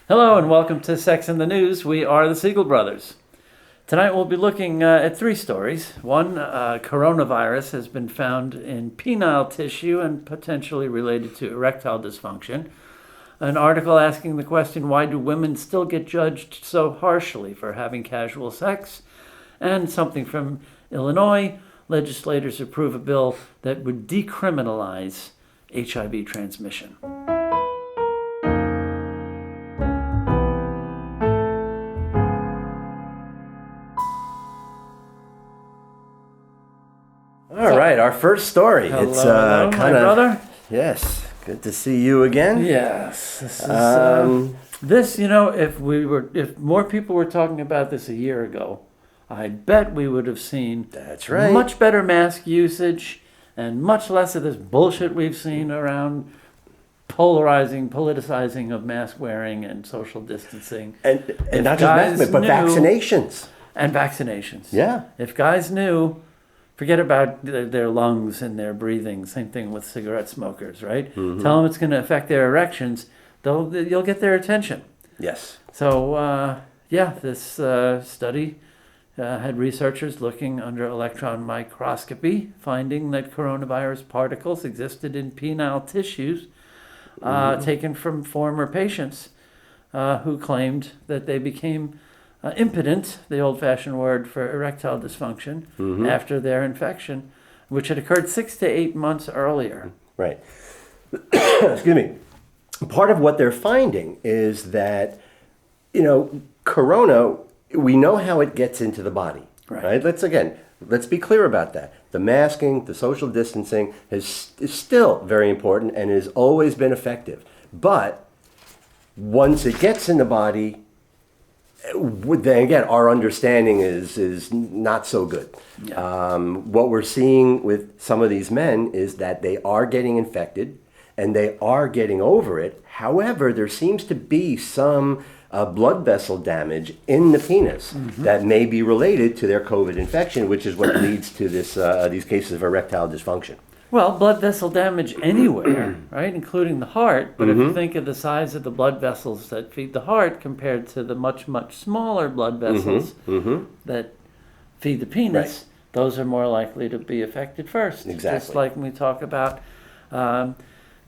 Hello and welcome to Sex in the News. We are the Siegel Brothers. Tonight we'll be looking at three stories. One, coronavirus has been found in penile tissue and potentially related to erectile dysfunction. An article asking the question, why do women still get judged so harshly for having casual sex? And something from Illinois, legislators approve a bill that would decriminalize HIV transmission. All right, our first story. Hello, it's hello, kind my of brother. Yes, good to see you again. Yes, this is if more people were talking about this a year ago, I bet we would have seen That's right. much better mask usage and much less of this bullshit we've seen around politicizing of mask wearing and social distancing. And If not guys just masks, but knew- vaccinations. And vaccinations. Yeah. If guys knew, forget about their lungs and their breathing. Same thing with cigarette smokers, right? Mm-hmm. Tell them it's going to affect their erections. You'll get their attention. Yes. So, this study had researchers looking under electron microscopy, finding that coronavirus particles existed in penile tissues taken from former patients who claimed that they became impotent, the old-fashioned word for erectile dysfunction, after their infection, which had occurred 6 to 8 months earlier. Right. Excuse me. Part of what they're finding is that, corona, we know how it gets into the body. Right. Let's be clear about that. The masking, the social distancing is still very important and has always been effective. But once it gets in the body, then again, our understanding is not so good. Yeah. What we're seeing with some of these men is that they are getting infected and they are getting over it. However, there seems to be some blood vessel damage in the penis that may be related to their COVID infection, which is what leads to these cases of erectile dysfunction. Well, blood vessel damage anywhere, right, including the heart. But if you think of the size of the blood vessels that feed the heart compared to the much, much smaller blood vessels that feed the penis, those are more likely to be affected first. Exactly. Just like when we talk about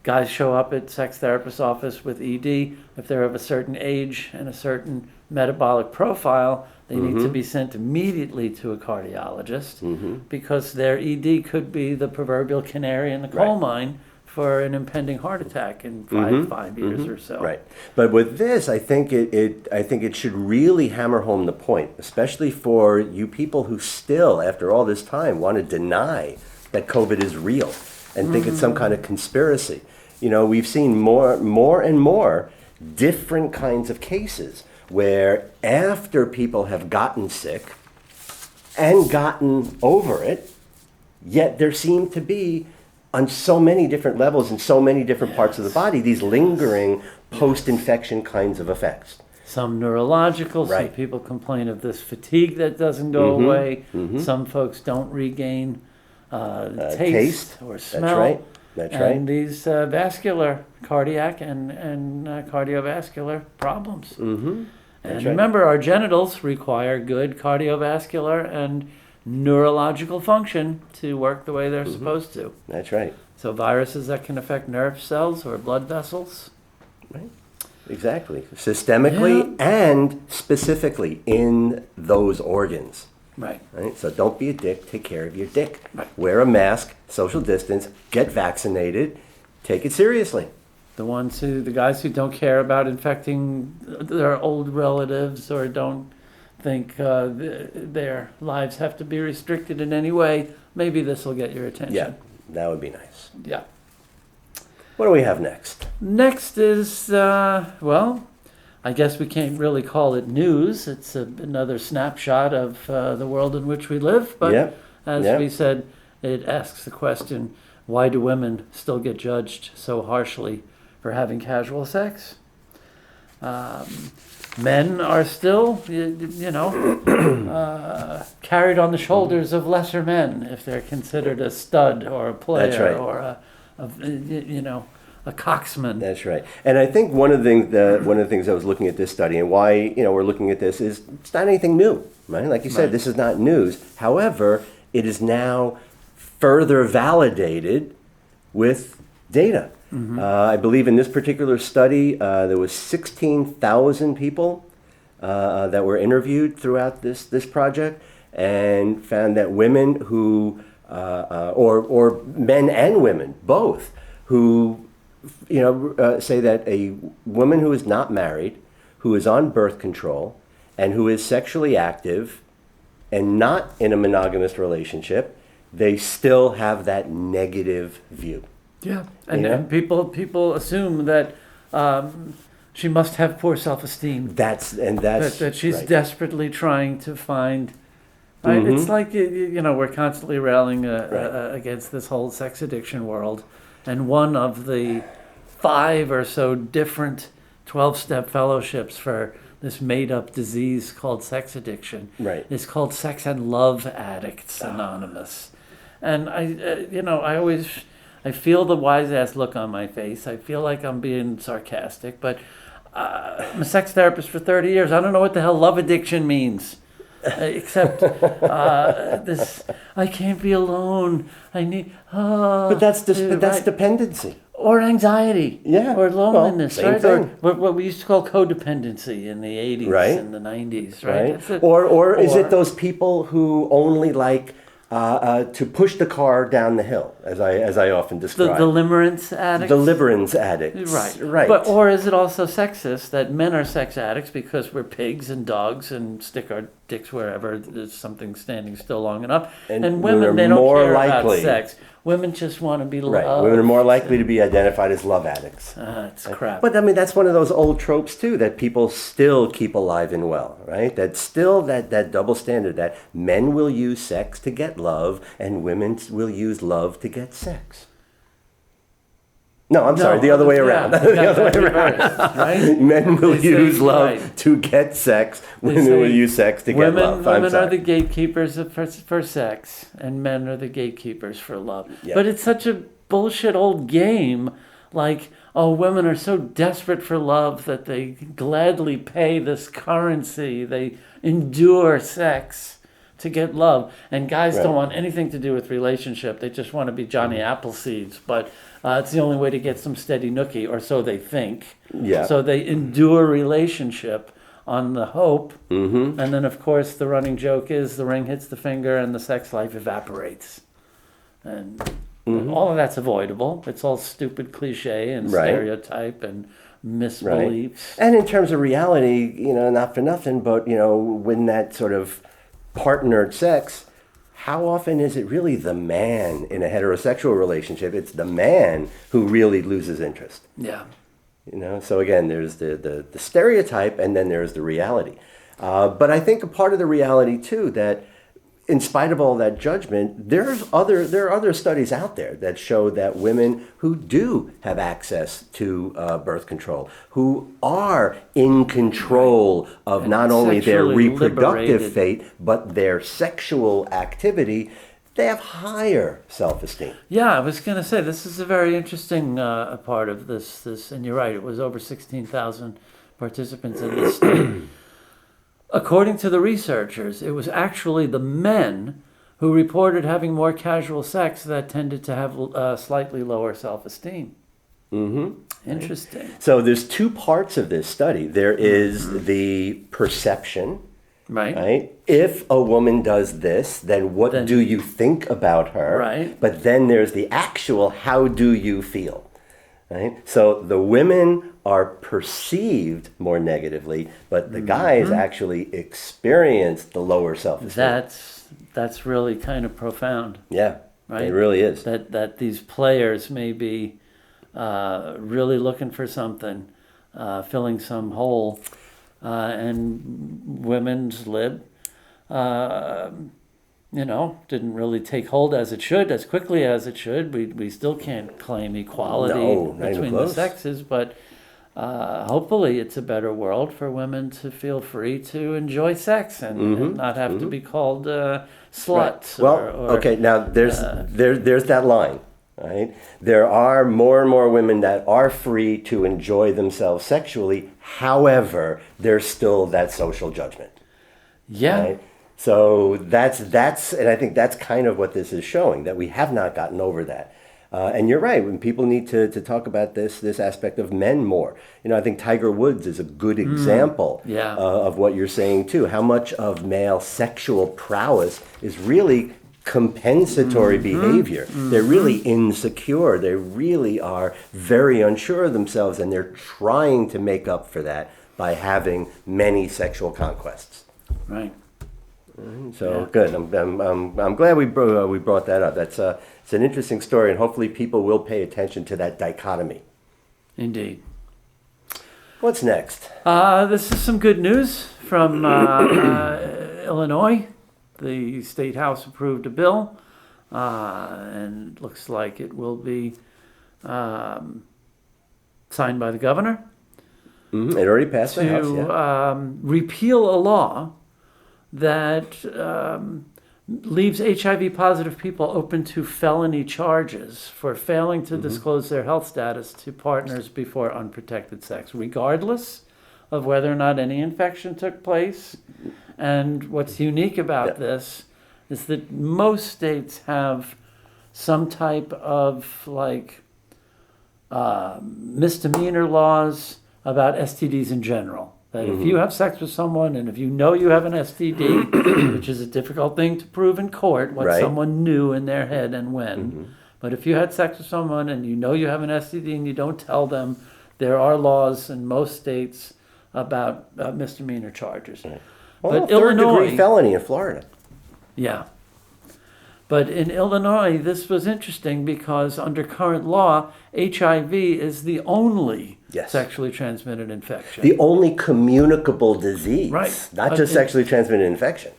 guys show up at sex therapist's office with ED. If they're of a certain age and a certain metabolic profile, they need to be sent immediately to a cardiologist because their ED could be the proverbial canary in the coal mine for an impending heart attack in five years or so. Right. But with this, I think it should really hammer home the point, especially for you people who still, after all this time, want to deny that COVID is real and think it's some kind of conspiracy. We've seen more and more different kinds of cases where after people have gotten sick and gotten over it, yet there seem to be, on so many different levels in so many different parts of the body, these lingering post-infection kinds of effects. Some neurological, some people complain of this fatigue that doesn't go away. Some folks don't regain taste or smell. That's right. And these vascular, cardiac and cardiovascular problems. And remember, our genitals require good cardiovascular and neurological function to work the way they're supposed to. That's right. So viruses that can affect nerve cells or blood vessels. Right. Exactly. Systemically and specifically in those organs. Right. So don't be a dick. Take care of your dick. Right. Wear a mask, social distance, get vaccinated, take it seriously. The guys who don't care about infecting their old relatives or don't think their lives have to be restricted in any way, maybe this will get your attention. Yeah, that would be nice. Yeah. What do we have next? Next is, I guess we can't really call it news. It's another snapshot of the world in which we live. But as we said, it asks the question, why do women still get judged so harshly for having casual sex? Men are still, carried on the shoulders of lesser men if they're considered a stud or a player or a coxman. That's right. And I think one of the things I was looking at this study and why we're looking at this is it's not anything new, right? Like you said, this is not news. However, it is now further validated with data. I believe in this particular study, there was 16,000 people that were interviewed throughout this project, and found that women who, or men and women, both, who say that a woman who is not married, who is on birth control, and who is sexually active and not in a monogamous relationship, they still have that negative view. Yeah, and people assume that she must have poor self-esteem. That she's right. desperately trying to find. Right? It's like we're constantly railing against this whole sex addiction world, and one of the 5 or so different 12-step fellowships for this made-up disease called sex addiction is called Sex and Love Addicts Anonymous, and I feel the wise-ass look on my face. I feel like I'm being sarcastic, but I'm a sex therapist for 30 years. I don't know what the hell love addiction means, except this, I can't be alone. I need... But that's dependency. Or anxiety. Yeah. Or loneliness, well, right? thing. Or what we used to call codependency in the 80s and the 90s, right? Or is it those people who only like... to push the car down the hill, as I often describe. The deliverance addicts? Deliverance addicts. Right. Or is it also sexist that men are sex addicts because we're pigs and dogs and stick our dicks wherever there's something standing still long enough? And women, they don't care about sex. Women just want to be loved. Right. Women are more likely to be identified as love addicts. It's crap. But I mean, that's one of those old tropes too that people still keep alive and well, right? That's still that double standard that men will use sex to get love and women will use love to get sex. No, I'm sorry, the other way around. The other way around. Right? Men will use love to get sex. Women will use sex to get love. Women are the gatekeepers for sex, and men are the gatekeepers for love. Yep. But it's such a bullshit old game. Like, women are so desperate for love that they gladly pay this currency. They endure sex to get love. And guys don't want anything to do with relationship. They just want to be Johnny Appleseeds. But it's the only way to get some steady nookie, or so they think. Yeah. So they endure relationship on the hope. And then, of course, the running joke is the ring hits the finger and the sex life evaporates. And all of that's avoidable. It's all stupid cliche and stereotype and misbeliefs. And in terms of reality, not for nothing, but, when that sort of partnered sex, how often is it really the man in a heterosexual relationship? It's the man who really loses interest. Yeah. So again, there's the stereotype and then there's the reality. But I think a part of the reality too, that in spite of all that judgment, there are other studies out there that show that women who do have access to birth control, who are in control of and not only their reproductive fate, but their sexual activity, they have higher self-esteem. Yeah, I was going to say, this is a very interesting part of this, and you're right, it was over 16,000 participants in this study. According to the researchers, it was actually the men who reported having more casual sex that tended to have slightly lower self-esteem. Interesting. So there's 2 parts of this study. There is the perception, right? If a woman does this, then what do you think about her? Right. But then there's the actual, how do you feel? Right? So the women are perceived more negatively, but the guys actually experience the lower self-esteem. That's really kind of profound. Yeah, right? It really is. That these players may be really looking for something, filling some hole, and women's lib, didn't really take hold as quickly as it should. We still can't claim equality between the sexes, but hopefully it's a better world for women to feel free to enjoy sex and not have to be called sluts. Right. Well, okay, now there's that line. right? There are more and more women that are free to enjoy themselves sexually. However, there's still that social judgment. Yeah. Right? So that's, and I think that's kind of what this is showing, that we have not gotten over that. And you're right, when people need to talk about this aspect of men more. You know, I think Tiger Woods is a good example of what you're saying too. How much of male sexual prowess is really compensatory behavior. They're really insecure. They really are very unsure of themselves, and they're trying to make up for that by having many sexual conquests. Right. So good. I'm glad we brought that up. That's it's an interesting story, and hopefully people will pay attention to that dichotomy. Indeed. What's next? This is some good news from Illinois. The State House approved a bill, and it looks like it will be signed by the governor. Mm-hmm. It already passed the House, repeal a law that leaves HIV positive people open to felony charges for failing to disclose their health status to partners before unprotected sex, regardless of whether or not any infection took place. And what's unique about this is that most states have some type of misdemeanor laws about STDs in general. That if you have sex with someone and if you know you have an STD, which is a difficult thing to prove in court, what someone knew in their head and when. But if you had sex with someone and you know you have an STD and you don't tell them, there are laws in most states about misdemeanor charges. Well, but third-degree felony in Florida. Yeah. But in Illinois, this was interesting because under current law, HIV is the only sexually transmitted infection. The only communicable disease. Right. Not just sexually transmitted infection.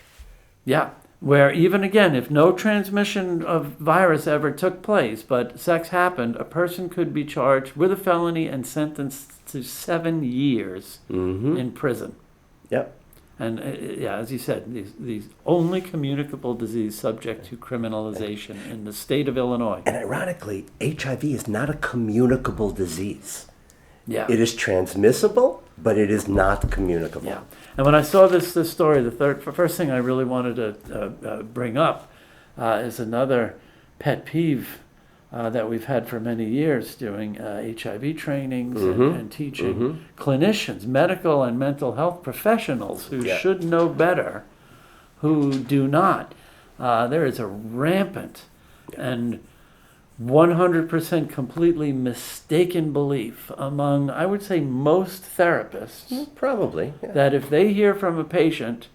Yeah. Where even again, if no transmission of virus ever took place, but sex happened, a person could be charged with a felony and sentenced to 7 years in prison. Yep. And as you said, these only communicable disease subject to criminalization in the state of Illinois. And ironically, HIV is not a communicable disease. Yeah. It is transmissible, but it is not communicable. Yeah. And when I saw this story, the first thing I really wanted to bring up is another pet peeve that we've had for many years doing HIV trainings and teaching clinicians, medical and mental health professionals who should know better, who do not. There is a rampant and 100% completely mistaken belief among, I would say, most therapists. Probably. That if they hear from a patient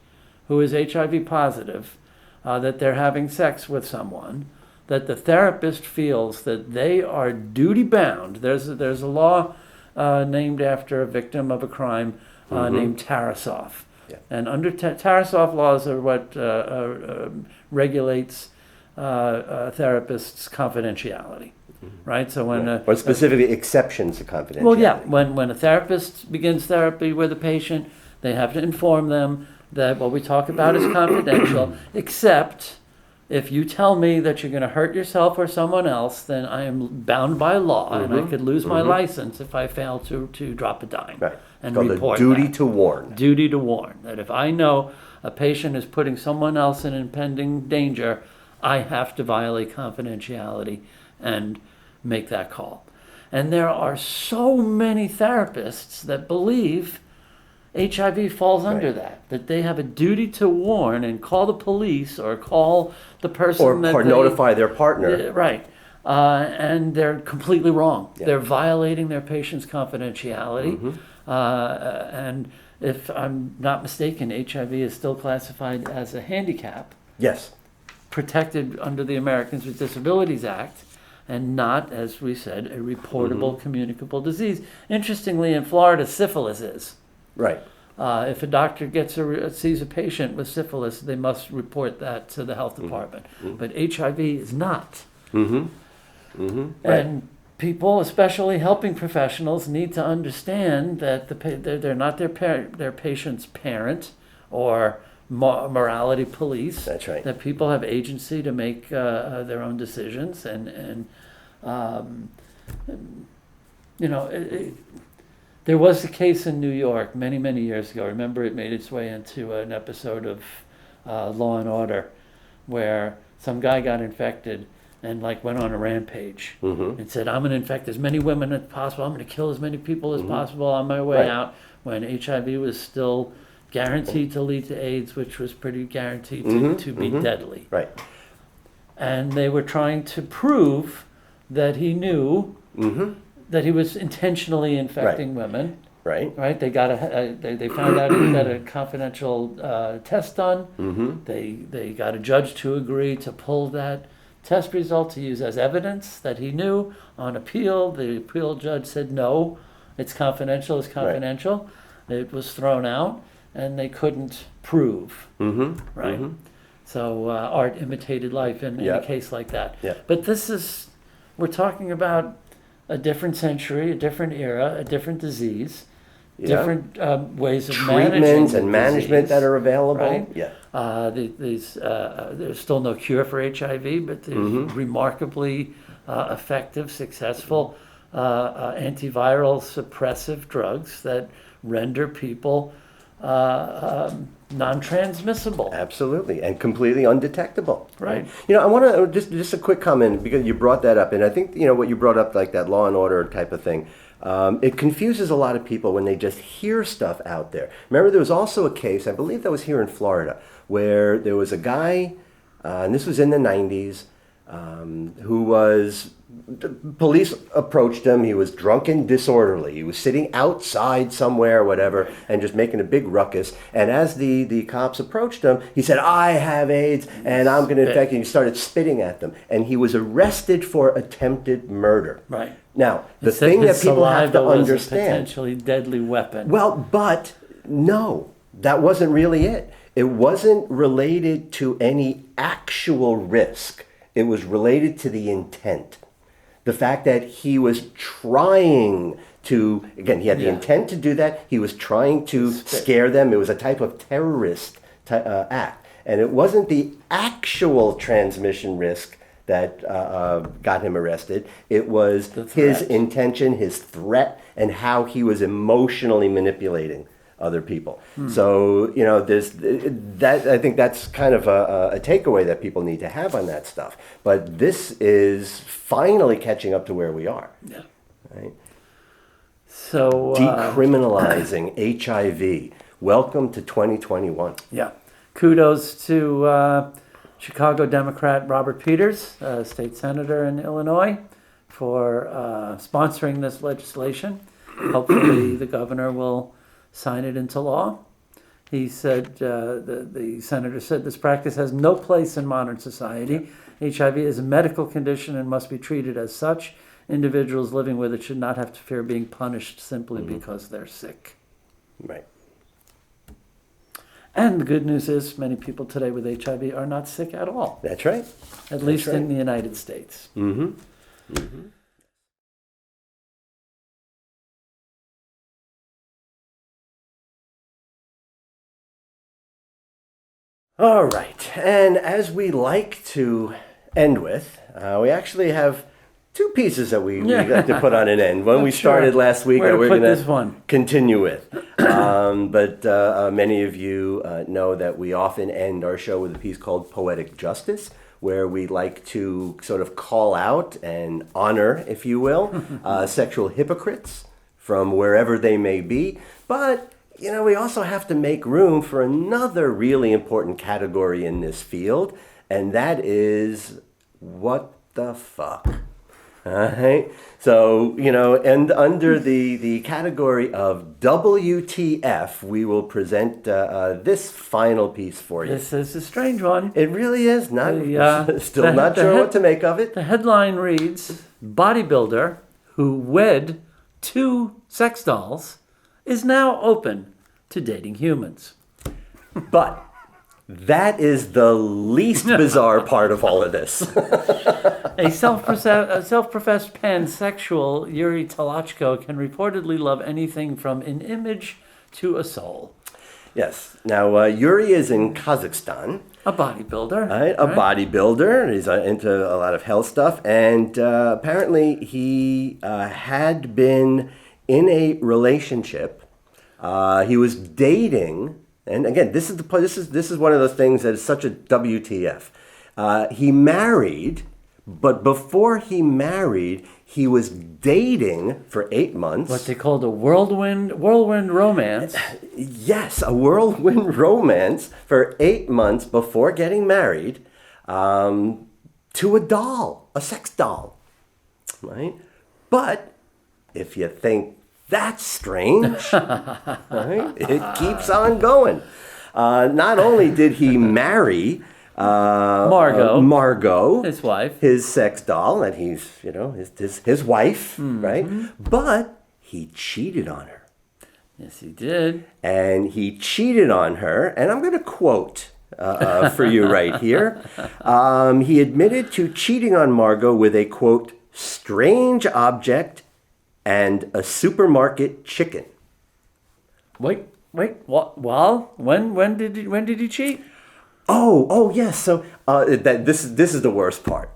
who is HIV positive that they're having sex with someone, that the therapist feels that they are duty bound. There's a law named after a victim of a crime named Tarasov. Yeah. And under Tarasov laws are what regulates therapists' confidentiality, right? So when or specifically exceptions to confidentiality. Well, yeah, when a therapist begins therapy with a patient, they have to inform them that what we talk about is confidential, except if you tell me that you're going to hurt yourself or someone else, then I am bound by law, and I could lose my license if I fail to drop a dime and report the duty that. to warn. Duty to warn. That if I know a patient is putting someone else in impending danger, I have to violate confidentiality and make that call. And there are so many therapists that believe HIV falls under that they have a duty to warn and call the police or call the person or notify their partner. Right. And they're completely wrong. Yeah. They're violating their patient's confidentiality. And if I'm not mistaken, HIV is still classified as a handicap. Yes. Protected under the Americans with Disabilities Act, and not, as we said, a reportable communicable disease. Interestingly, in Florida, syphilis is. Right. If a doctor sees a patient with syphilis, they must report that to the health department. But HIV is not. And people, especially helping professionals, need to understand that they're not their patient's parent or morality police. That's right. That people have agency to make their own decisions, and You know, there was a case in New York many, many years ago. I remember it made its way into an episode of Law and Order, where some guy got infected and like went on a rampage and said, "I'm going to infect as many women as possible. I'm going to kill as many people as possible on my way out." When HIV was still guaranteed to lead to AIDS, which was pretty guaranteed to be deadly. Right. And they were trying to prove that he knew that he was intentionally infecting women. Right. Right. They got they found out he got a confidential test done. They got a judge to agree to pull that test result to use as evidence that he knew. On appeal, the appeal judge said no, it's confidential. It's confidential. Right. It was thrown out, and they couldn't prove. Right. So art imitated life in a case like that. But we're talking about a different century, a different era, a different disease. Different ways of treatments and management disease, that are available. Right? There's still no cure for HIV, but there's remarkably effective, successful antiviral suppressive drugs that render people non-transmissible. Absolutely, and completely undetectable. Right. You know, I want to just a quick comment, because you brought that up, and I think what you brought up, like that Law and Order type of thing. It confuses a lot of people when they just hear stuff out there. Remember, there was also a case, I believe that was here in Florida, where there was a guy, and this was in the 90s, who was, police approached him. He was drunk and disorderly. He was sitting outside somewhere or whatever and just making a big ruckus. And as the cops approached him, he said, "I have AIDS and I'm going to infect you." And he started spitting at them. And he was arrested for attempted murder. Right. Now, the thing that people have to understand, a potentially deadly weapon. Well, but no, that wasn't really it. It wasn't related to any actual risk. It was related to the intent. The fact that he was trying to, again, he had the intent to do that. He was trying to scare them. It was a type of terrorist act. And it wasn't the actual transmission risk that got him arrested. It was his intention, his threat, and how he was emotionally manipulating other people. So, I think that's kind of a takeaway that people need to have on that stuff. But this is finally catching up to where we are. Yeah. Right? So decriminalizing HIV. Welcome to 2021. Yeah. Kudos to Chicago Democrat Robert Peters, state senator in Illinois, for sponsoring this legislation. Hopefully the governor will sign it into law. He said, the senator said, "This practice has no place in modern society. HIV is a medical condition and must be treated as such. Individuals living with it should not have to fear being punished simply because they're sick." Right. And the good news is many people today with HIV are not sick at all. That's right. At least in the United States. All right, and as we like to end with, we actually have two pieces that we like to put on an end. One we started last week that we're going to continue with. But many of you know that we often end our show with a piece called Poetic Justice, where we like to sort of call out and honor, if you will, sexual hypocrites from wherever they may be. But we also have to make room for another really important category in this field, and that is what the fuck. All right. So, and under the category of WTF, we will present this final piece for you. This is a strange one. It really is. Still not sure what to make of it. The headline reads, "Bodybuilder who wed 2 sex dolls is now open to dating humans." But that is the least bizarre part of all of this. A self-professed pansexual, Yuri Talachko, can reportedly love anything from an image to a soul. Yes. Now, Yuri is in Kazakhstan. A bodybuilder. Right, a bodybuilder. He's into a lot of health stuff, and apparently he had been in a relationship. He was dating, and again, this is one of those things that is such a WTF. He married, but before he married, he was dating for 8 months. What they called a whirlwind romance. Yes, a whirlwind romance for 8 months before getting married to a doll, a sex doll, right? But if you think that's strange, right, it keeps on going. Not only did he marry Margot, his wife, his sex doll, that he's, his wife, right? But he cheated on her. Yes, he did. And he cheated on her, and I'm going to quote for you right here. He admitted to cheating on Margot with a, quote, strange object and a supermarket chicken. Wait, what? Well, when did he cheat? Oh, yes. So this is the worst part.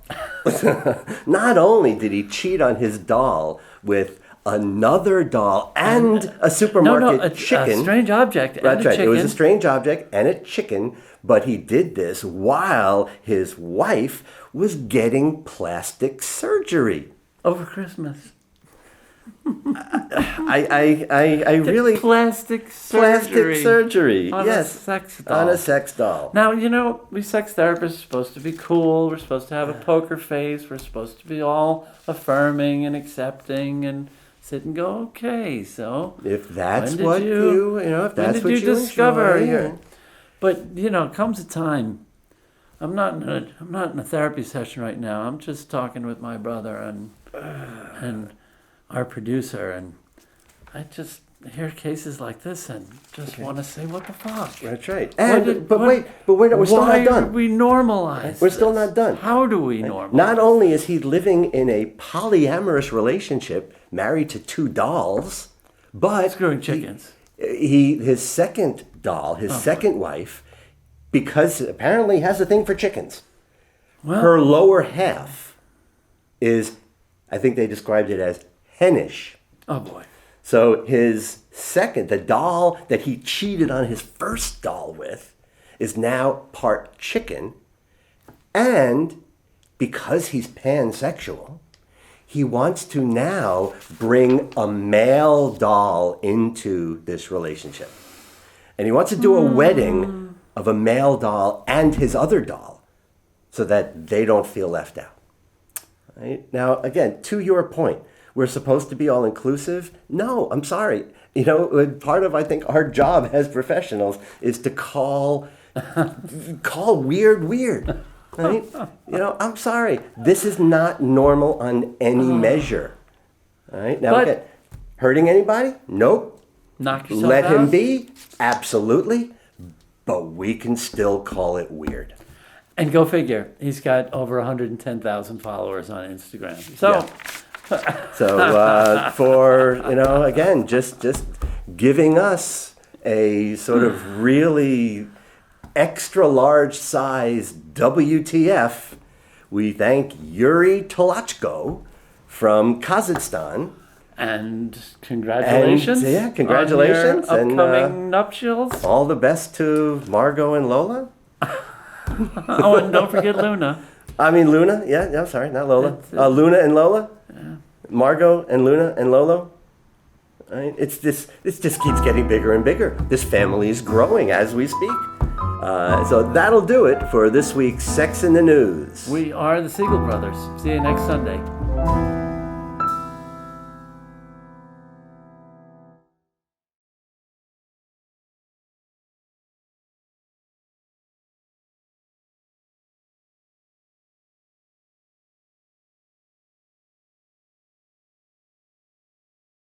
Not only did he cheat on his doll with another doll and a supermarket chicken. A strange object and a chicken. It was a strange object and a chicken, but he did this while his wife was getting plastic surgery. Over Christmas. I really plastic surgery on a sex doll. On a sex doll. Now, we sex therapists are supposed to be cool. We're supposed to have a poker face. We're supposed to be all affirming and accepting and sit and go, okay, so if that's what if that's what you discover enjoy, but comes a time. I'm not in a therapy session right now. I'm just talking with my brother and our producer, and I just hear cases like this and just want to say, what the fuck? That's right. But wait, we're still not done. Why we normalize We're still not done. How do we normalize? Not only is he living in a polyamorous relationship, married to 2 dolls, but screwing chickens. His second doll, his second wife, because apparently has a thing for chickens. Well, her lower half is, I think they described it as hennish. Oh boy. So the doll that he cheated on his first doll with is now part chicken. And because he's pansexual, he wants to now bring a male doll into this relationship. And he wants to do a wedding of a male doll and his other doll so that they don't feel left out. Right? Now, again, to your point, we're supposed to be all inclusive? No, I'm sorry. Part of, I think, our job as professionals is to call weird, right? I'm sorry. This is not normal on any measure. All right? Now, hurting anybody? Nope. Knock yourself Let out? him be? Absolutely. But we can still call it weird. And go figure, he's got over 110,000 followers on Instagram. So... Yeah. So for, again, just giving us a sort of really extra large size WTF, we thank Yuri Tolochko from Kazakhstan. And congratulations. Congratulations. On your upcoming nuptials. All the best to Margot and Lola. Oh, and don't forget Luna. I mean Luna, I'm sorry, not Lola. Luna and Lola. Yeah. Margot and Luna and Lolo. Right? It just keeps getting bigger and bigger. This family is growing as we speak. So that'll do it for this week's Sex in the News. We are the Siegel Brothers. See you next Sunday.